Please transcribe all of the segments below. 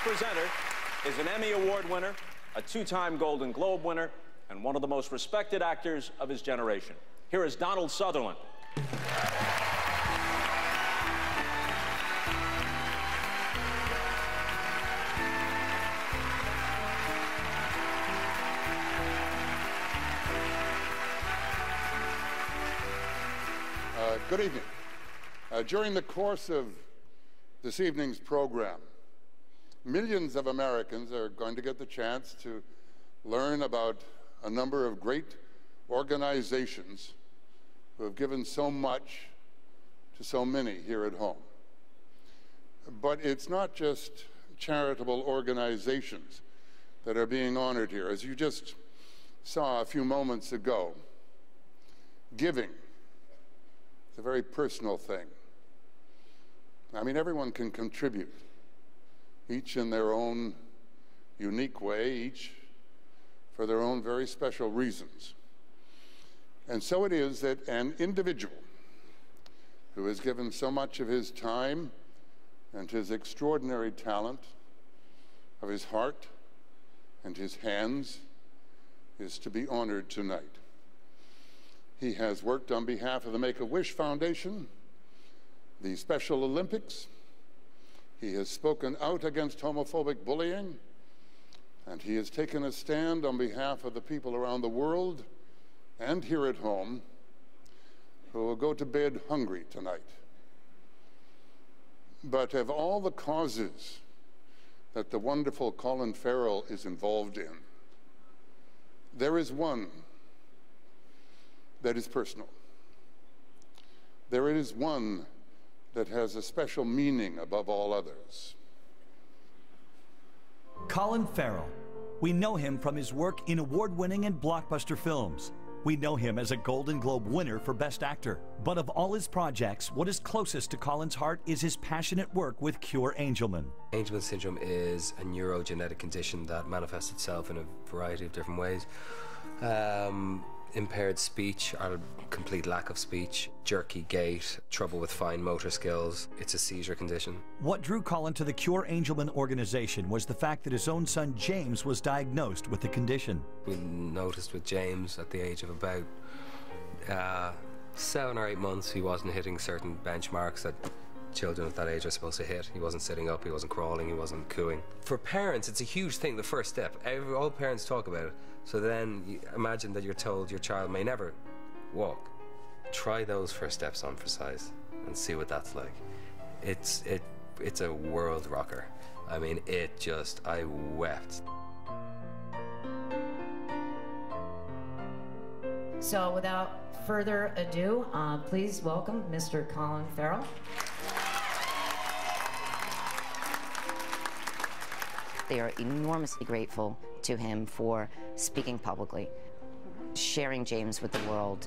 presenter is an Emmy Award winner, a two-time Golden Globe winner, and one of the most respected actors of his generation. Here is Donald Sutherland. Good evening. During the course of this evening's program, millions of Americans are going to get the chance to learn about a number of great organizations who have given so much to so many here at home. But it's not just charitable organizations that are being honored here. As you just saw a few moments ago, giving is a very personal thing. I mean, everyone can contribute, each in their own unique way, each for their own very special reasons. And so it is that an individual who has given so much of his time and his extraordinary talent, of his heart and his hands, is to be honored tonight. He has worked on behalf of the Make-A-Wish Foundation, the Special Olympics. He has spoken out against homophobic bullying, and he has taken a stand on behalf of the people around the world and here at home who will go to bed hungry tonight. But of all the causes that the wonderful Colin Farrell is involved in, there is one that is personal. There is one that has a special meaning above all others. Colin Farrell. We know him from his work in award-winning and blockbuster films. We know him as a Golden Globe winner for Best Actor. But of all his projects, what is closest to Colin's heart is his passionate work with Cure Angelman. Angelman syndrome is a neurogenetic condition that manifests itself in a variety of different ways. Impaired speech, or complete lack of speech, jerky gait, trouble with fine motor skills. It's a seizure condition. What drew Colin to the Cure Angelman organization was the fact that his own son James was diagnosed with the condition. We noticed with James at the age of about 7 or 8 months, he wasn't hitting certain benchmarks that children at that age are supposed to hit. He wasn't sitting up, he wasn't crawling, he wasn't cooing. For parents, it's a huge thing, the first step. All parents talk about it. So then you imagine that you're told your child may never walk. Try those first steps on for size and see what that's like. It's a world rocker. I mean, I wept. So without further ado, please welcome Mr. Colin Farrell. They are enormously grateful to him for speaking publicly, sharing James with the world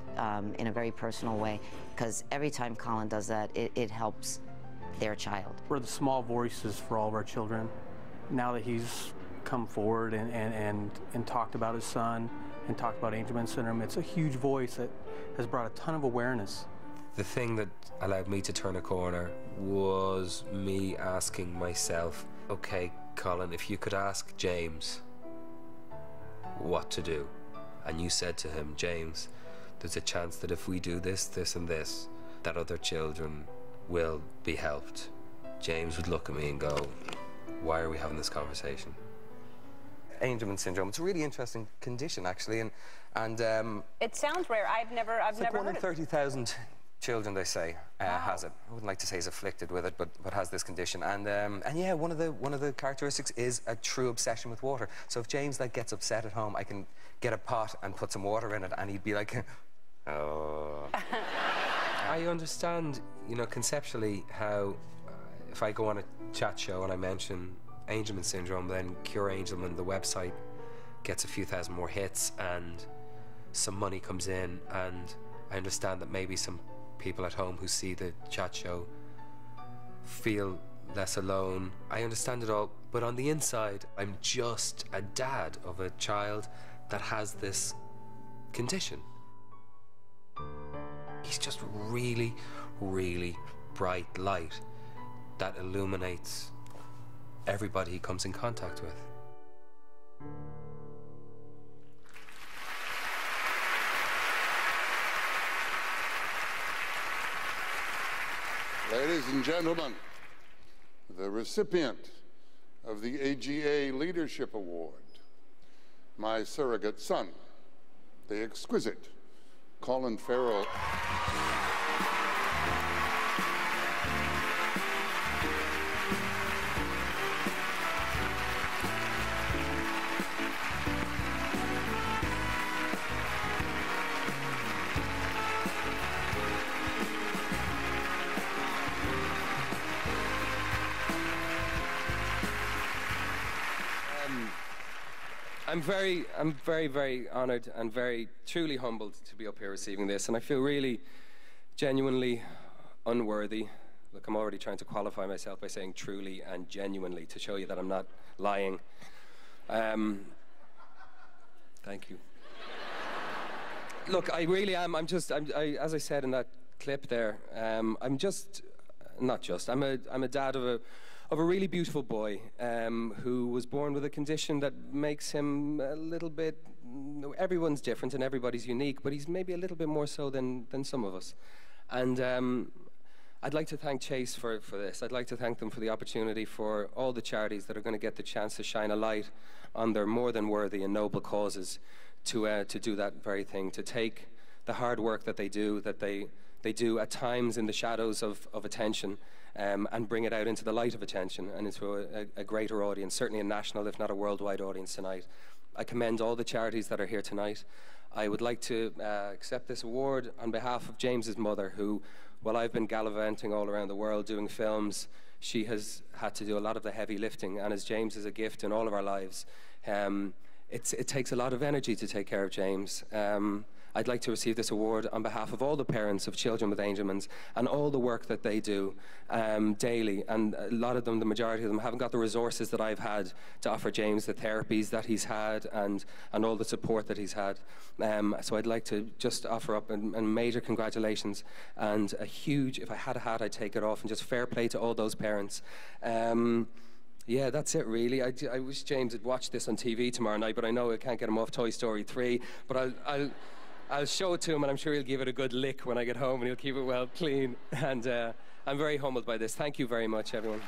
in a very personal way, because every time Colin does that, it helps their child. We're the small voices for all of our children. Now that he's come forward and talked about his son and talked about Angelman syndrome, it's a huge voice that has brought a ton of awareness. The thing that allowed me to turn a corner was me asking myself, okay, Colin, if you could ask James what to do, and you said to him, James, there's a chance that if we do this, this and this, that other children will be helped. James would look at me and go, why are we having this conversation? Angelman syndrome, it's a really interesting condition, actually, and it sounds rare. I've never heard it. 130,000 children, they say, has it. I wouldn't like to say is afflicted with it, but has this condition. And yeah, one of the characteristics is a true obsession with water. So if James gets upset at home, I can get a pot and put some water in it, and he'd be like, oh. I understand, you know, conceptually how if I go on a chat show and I mention Angelman syndrome, then Cure Angelman, the website, gets a few thousand more hits and some money comes in, and I understand that maybe some people at home who see the chat show feel less alone. I understand it all, but on the inside, I'm just a dad of a child that has this condition. He's just really, really bright light that illuminates everybody he comes in contact with. Ladies and gentlemen, the recipient of the AGA Leadership Award, my surrogate son, the exquisite Colin Farrell. I'm very, very honoured and very, truly humbled to be up here receiving this, and I feel really genuinely unworthy. Look, I'm already trying to qualify myself by saying truly and genuinely to show you that I'm not lying. Thank you. Look, I really am. As I said in that clip there, I'm a dad of a really beautiful boy who was born with a condition that makes him a little bit, everyone's different and everybody's unique, but he's maybe a little bit more so than some of us. And I'd like to thank Chase for this. I'd like to thank them for the opportunity, for all the charities that are going to get the chance to shine a light on their more than worthy and noble causes to do that very thing, to take the hard work that they do at times in the shadows of attention, and bring it out into the light of attention and into a greater audience, certainly a national, if not a worldwide audience tonight. I commend all the charities that are here tonight. I would like to accept this award on behalf of James's mother, who, while I've been gallivanting all around the world doing films, she has had to do a lot of the heavy lifting, and as James is a gift in all of our lives, it takes a lot of energy to take care of James. I'd like to receive this award on behalf of all the parents of children with Angelmans and all the work that they do daily. And a lot of them, the majority of them, haven't got the resources that I've had to offer James, the therapies that he's had and all the support that he's had. So I'd like to just offer up a major congratulations and a huge, if I had a hat, I'd take it off, and just fair play to all those parents. Yeah, that's it really. I wish James had watched this on TV tomorrow night, but I know I can't get him off Toy Story 3, but I'll show it to him, and I'm sure he'll give it a good lick when I get home, and he'll keep it well clean. And I'm very humbled by this. Thank you very much, everyone.